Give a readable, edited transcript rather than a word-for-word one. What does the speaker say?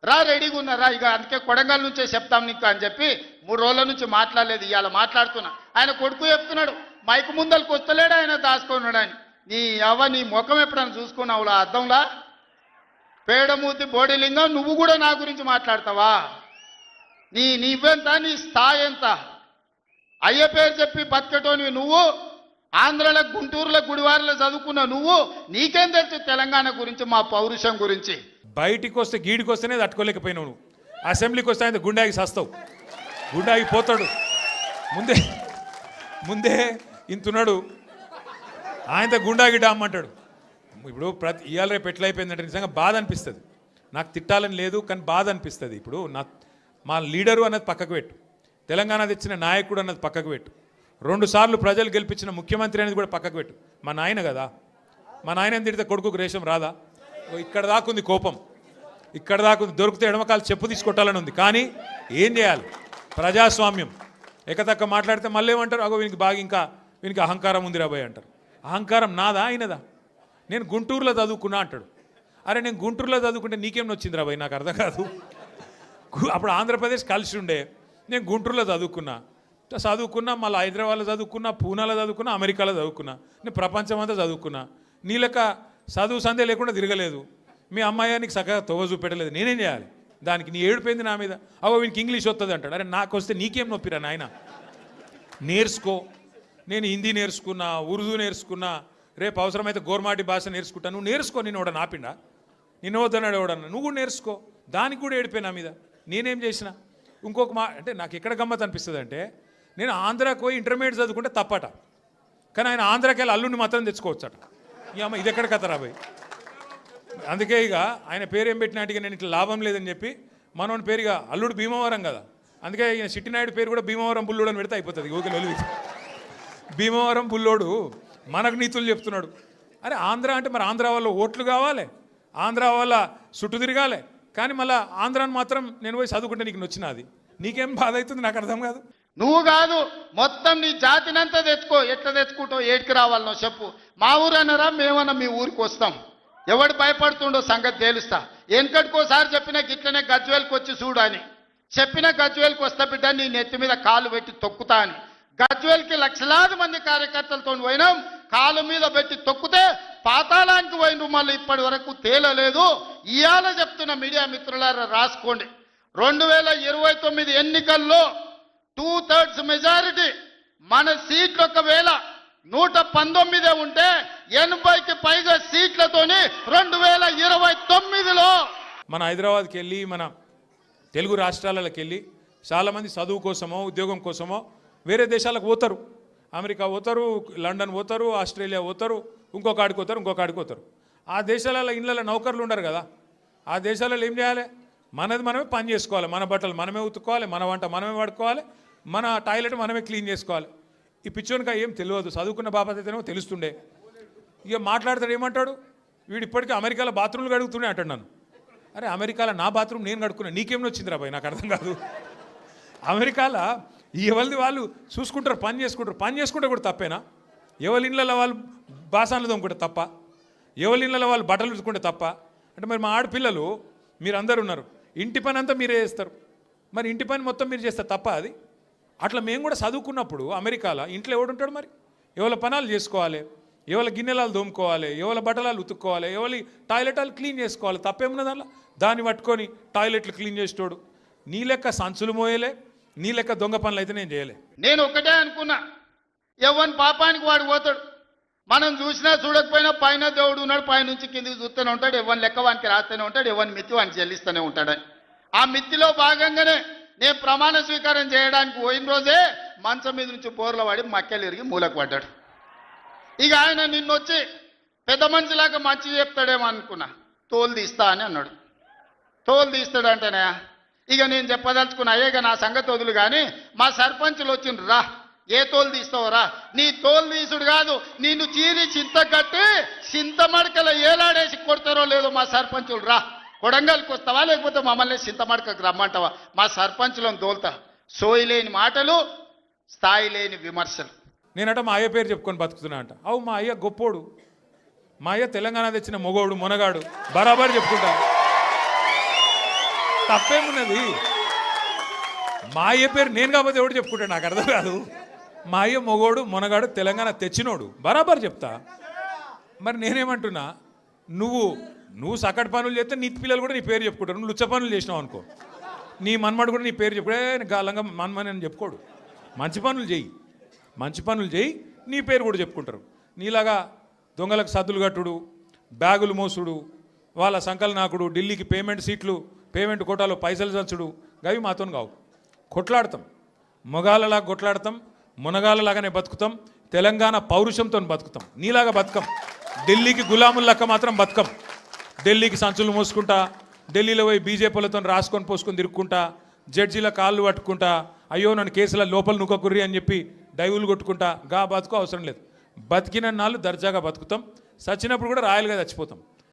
రా రెడీగా ఉన్నారా ఇక అందుకే కొడంగల్ నుంచే చెప్తాం నీకు అని చెప్పి 3 రోజుల నుంచి మాట్లాడలేదు, ఇవాళ మాట్లాడుతున్నా. ఆయన కొడుకు చెప్తున్నాడు మైకు ముందరికి వస్తలేడు, ఆయన దాచుకున్నాడు అని. నీ ముఖం ఎప్పుడైనా చూసుకున్నావులా అద్దంలా? పేడమూతి బోడిలింగం, నువ్వు కూడా నా గురించి మాట్లాడతావా? నీవెంత, నీ స్థాయి ఎంత? అయ్య పేరు చెప్పి బతికటోనివి నువ్వు, ఆంధ్రలో గుంటూరులో గుడివారిలో చదువుకున్న నువ్వు, నీకేం తెలుసు తెలంగాణ గురించి, మా పౌరుషం గురించి? బయటికి వస్తే గీడికి వస్తేనే తట్టుకోలేకపోయినావు నువ్వు. అసెంబ్లీకి వస్తే ఆయన గుండాకి సస్తావు, గుండాకి పోతాడు. ముందే ఇంతున్నాడు, ఆయనతో గుండాకి డామ్మంటాడు. ఇప్పుడు ఇవాళ రేపు ఎట్లయిపోయిందంటే నిజంగా బాధ అనిపిస్తుంది. నాకు తిట్టాలని లేదు, కానీ బాధ అనిపిస్తుంది. ఇప్పుడు మా లీడరు అన్నది పక్కకు పెట్టు, తెలంగాణ తెచ్చిన నాయకుడు అన్నది పక్కకు పెట్టు, 2 సార్లు ప్రజలు గెలిపించిన ముఖ్యమంత్రి అనేది కూడా పక్కకు పెట్టు. మా నాయన కదా, మా నాయన తిడితే కొడుకుకు రేషం రాదా? ఇక్కడ దాకుంది కోపం, ఇక్కడ దాకుంది. దొరికితే ఎడమకాలు చెప్పు తీసుకొట్టాలని ఉంది. కానీ ఏం చేయాలి? ప్రజాస్వామ్యం. ఎక్కతక్క మాట్లాడితే మళ్ళీ ఏమంటారు, అగో వీనికి బాగా ఇంకా వీనికి అహంకారం ఉంది రాబోయ్ అంటారు. అహంకారం నాదా అయినదా? నేను గుంటూరులో చదువుకున్నా అంటాడు. అరే నేను గుంటూరులో చదువుకుంటే నీకేం వచ్చింది రాబోయ్? నాకు అర్థం కాదు. అప్పుడు ఆంధ్రప్రదేశ్ కలిసి ఉండే, నేను గుంటూరులో చదువుకున్నా, మళ్ళీ హైదరాబాద్లో చదువుకున్నా, పూనాలో చదువుకున్నా, అమెరికాలో చదువుకున్నా, నేను ప్రపంచం అంతా చదువుకున్నా. నీ లెక్క చదువు సందే లేకుండా తిరగలేదు. మీ అమ్మాయి నీకు చక్కగా తొవ్వ చూపెట్టలేదు, నేనేం చేయాలి? దానికి నీ ఏడిపోయింది నా మీద. అవో వీనికి ఇంగ్లీష్ వస్తుంది అంటాడు. అరే నాకు వస్తే నీకేం నొప్పిరా నాయన? నేర్చుకో. నేను హిందీ నేర్చుకున్నా, ఉర్దూ నేర్చుకున్నా, రేపు అవసరమైతే గోర్మాటి భాష నేర్చుకుంటాను. నువ్వు నేర్చుకో. నేను ఎవడ నాపిండా? నిన్ను వద్దన్నాడు ఎవడన్నా? నువ్వు కూడా నేర్చుకో. దానికి కూడా ఏడిపోయి నా మీద. నేనేం చేసిన? ఇంకొక అంటే నాకు ఎక్కడ గమ్మత్ అనిపిస్తుంది అంటే, నేను ఆంధ్రాకి పోయి ఇంటర్మీడియట్ చదువుకుంటే తప్పట, కానీ ఆయన ఆంధ్రాకి వెళ్ళి అల్లుడిని మాత్రం తెచ్చుకోవచ్చట. ఈ అమ్మ ఇది ఎక్కడ కథ రాబోయ్? అందుకే ఇక ఆయన పేరు ఏం పెట్టినట్టుగా నేను ఇట్లా లాభం లేదని చెప్పి మనోని పేరుగా అల్లుడు భీమవరం కదా, అందుకే ఈయన చిట్టినాయుడు పేరు కూడా భీమవరం బుల్లోడు అని పెడితే అయిపోతుంది. ఓకే వెలుగు భీమవరం బుల్లోడు మనకు నీతులు చెప్తున్నాడు. అరే ఆంధ్ర అంటే మరి ఆంధ్ర వాళ్ళ ఓట్లు కావాలి, ఆంధ్ర వాళ్ళ చుట్టూ తిరగాలి, కానీ మళ్ళీ ఆంధ్రాని మాత్రం నేను పోయి చదువుకుంటే నీకు నచ్చినది. నీకేం బాధ అవుతుంది? నాకు అర్థం కాదు. నువ్వు కాదు, మొత్తం నీ జాతినంతా తెచ్చుకో. ఎట్లా తెచ్చుకుంటావు? ఏడికి రావాలనో చెప్పు. మా ఊరన్నారా, మేమన్నా మీ ఊరికి వస్తాం. ఎవడు భయపడుతుండో సంగతి తేలుస్తా. వెనకటికోసారి చెప్పిన గిట్లనే గజ్వేల్కి వచ్చి చూడు అని చెప్పిన, గజ్వేల్కి వస్తా బిడ్డ నీ నెత్తి మీద కాలు పెట్టి తొక్కుతా అని. గజ్వేల్కి లక్షలాది మంది కార్యకర్తలతో పోయినాం, కాలు మీద పెట్టి తొక్కితే పాతాళానికి పోయిన మళ్ళీ ఇప్పటి వరకు తేలలేదు. ఇవాళ చెప్తున్న మీడియా మిత్రులారా రాసుకోండి, 2029 ఎన్నికల్లో 2/3 మెజారిటీ మన సీట్లు ఒకవేళ 119 ఉంటే 80కి పైగా సీట్లతోని 2029లో మన హైదరాబాద్కి వెళ్ళి మన తెలుగు రాష్ట్రాలకు వెళ్ళి చాలామంది చదువు కోసమో ఉద్యోగం కోసమో వేరే దేశాలకు పోతారు. అమెరికా పోతారు, లండన్ పోతారు, ఆస్ట్రేలియా పోతారు, ఇంకొక ఆడికి పోతారు. ఆ దేశాలలో ఇళ్ళలో నౌకర్లు ఉండరు కదా. ఆ దేశాలలో ఏం చేయాలి? మనది మనమే పని చేసుకోవాలి, మన బట్టలు మనమే ఉతుక్కోవాలి, మన వంట మనమే వాడుకోవాలి, మన టాయిలెట్ మనమే క్లీన్ చేసుకోవాలి. ఈ పిచ్చోనికా ఏం తెలియదు, చదువుకున్న బాపత అయితేనేమో తెలుస్తుండే. ఇక మాట్లాడతాడు ఏమంటాడు, వీడు ఇప్పటికీ అమెరికాలో బాత్రూమ్లు కడుగుతూనే అంటాడు నన్ను. అరే అమెరికాలో నా బాత్రూమ్ నేను కడుక్కున్నా, నీకేమో వచ్చిందిరా బాయ్? నాకు అర్థం కాదు. అమెరికాలో ఎవరిది వాళ్ళు చూసుకుంటారు, పని చేసుకుంటే కూడా తప్పేనా? ఎవరి ఇళ్ళలో వాళ్ళు బాసాన్లు తోముకుంటే తప్ప? ఎవరి ఇళ్ళలో వాళ్ళు బట్టలు ఉతుకుంటే తప్ప? అంటే మరి మా ఆడపిల్లలు మీరు అందరు ఉన్నారు, ఇంటి పని అంతా మీరే చేస్తారు, మరి ఇంటి పని మొత్తం మీరు చేస్తారు తప్ప అది? అట్లా మేము కూడా చదువుకున్నప్పుడు అమెరికాలో ఇంట్లో ఎవడుంటాడు? మరి ఎవరి పనాలు చేసుకోవాలి, ఎవరి గిన్నెలాలు దోముకోవాలి, ఎవరి బట్టలాలు ఉతుక్కోవాలి, ఎవరి టాయిలెట్లు క్లీన్ చేసుకోవాలి. తప్పేమున్నది అలా? దాన్ని పట్టుకొని టాయిలెట్లు క్లీన్ చేసేటోడు నీ లెక్క సంచులు మోయలే, నీ లెక్క దొంగ పనులు అయితే నేను చేయలే. నేను ఒకటే అనుకున్నా, ఎవరి పాపానికి వాడు పోతాడు. మనం చూసినా చూడకపోయినా పైన దేవుడు ఉన్నాడు, పైనుంచి కిందికి చూస్తూనే ఉంటాడు. ఎవరి లెక్క వానికి రాస్తూనే ఉంటాడు, ఎవరి మిత్తి వానికి చెల్లిస్తూనే ఉంటాడని. ఆ మిత్తిలో భాగంగానే నేను ప్రమాణ స్వీకారం చేయడానికి పోయిన రోజే మంచం మీద నుంచి బోర్ల పడి మక్కెలు ఇరిగి మూలకు పడ్డాడు. ఇక ఆయన నిన్నొచ్చి పెద్ద మనిషిలాగా మంచి చెప్తాడేమో అనుకున్నా, తోలు తీస్తా అని అన్నాడు. తోలు తీస్తాడంటేనే ఇక నేను చెప్పదలుచుకున్నా, అయ్యేగా నా సంగతి వదులు కానీ మా సర్పంచులు వచ్చిండ్రు, రా ఏ తోలు తీస్తావురా? నీ తోలు తీసుడు కాదు, నిన్ను చీరి చింత కట్టి చింతమడకల ఏలాడేసి కొడతారో లేదో మా సర్పంచులు, రా కొడంగల్కి వస్తావా లేకపోతే మమ్మల్ని చింతమడకకు రమ్మంటావా? మా సర్పంచులను తోలుతా. సోయి లేని మాటలు, స్థాయి లేని విమర్శలు. నేనట మా అయ్య పేరు చెప్పుకొని బతుకుతున్నా అంట. అవు మా అయ్య గొప్పోడు, మా అయ్య తెలంగాణ తెచ్చిన మొగోడు, మొనగాడు, బరాబర్ చెప్పుకుంటాను. తప్పేమున్నది? మా అయ్య పేరు నేను కాకపోతే ఎవడు చెప్పుకుంటాడు, నాకు అర్థం కాదు. మా అయ్య మొగోడు మొనగాడు తెలంగాణ తెచ్చినోడు, బరాబర్ చెప్తా. మరి నేనేమంటున్నా, నువ్వు సకట్ పనులు చేస్తే నీ పిల్లలు కూడా నీ పేరు చెప్పుకుంటారు. నువ్వు లుచ్చ పనులు చేసినావు అనుకో, నీ మన్మడు కూడా నీ పేరు చెప్పుడే గాలంగా మన్మని అని చెప్పుకోడు. మంచి పనులు చేయి, నీ పేరు కూడా చెప్పుకుంటారు. నీలాగా దొంగలకు సద్దులు కట్టుడు, బ్యాగులు మోసుడు, వాళ్ళ సంకల్ నాకుడు, ఢిల్లీకి పేమెంట్ కోటాలో పైసలు చంచుడు, గవి మాతో కావు. కొట్లాడతాం, మొగాళ్ళలాగా కొట్లాడతాం, మునగాళ్ళలాగానే బతుకుతాం, తెలంగాణ పౌరుషంతో బతుకుతాం. నీలాగా బతుకం, ఢిల్లీకి గులాములక్క మాత్రం బతుకం. ఢిల్లీకి సంచులు మోసుకుంటా, ఢిల్లీలో పోయి బీజేపీలతో రాసుకొని పోసుకొని తిరుక్కుంటా, జడ్జీల కాళ్ళు పట్టుకుంటా, అయ్యో నన్ను కేసుల లోపల నువ్వుకుర్రి అని చెప్పి డైవులు కొట్టుకుంటా, గా బతుకు అవసరం లేదు. బతికిన నాళ్ళు దర్జాగా బతుకుతాం, చచ్చినప్పుడు కూడా రాయలుగా చచ్చిపోతాం.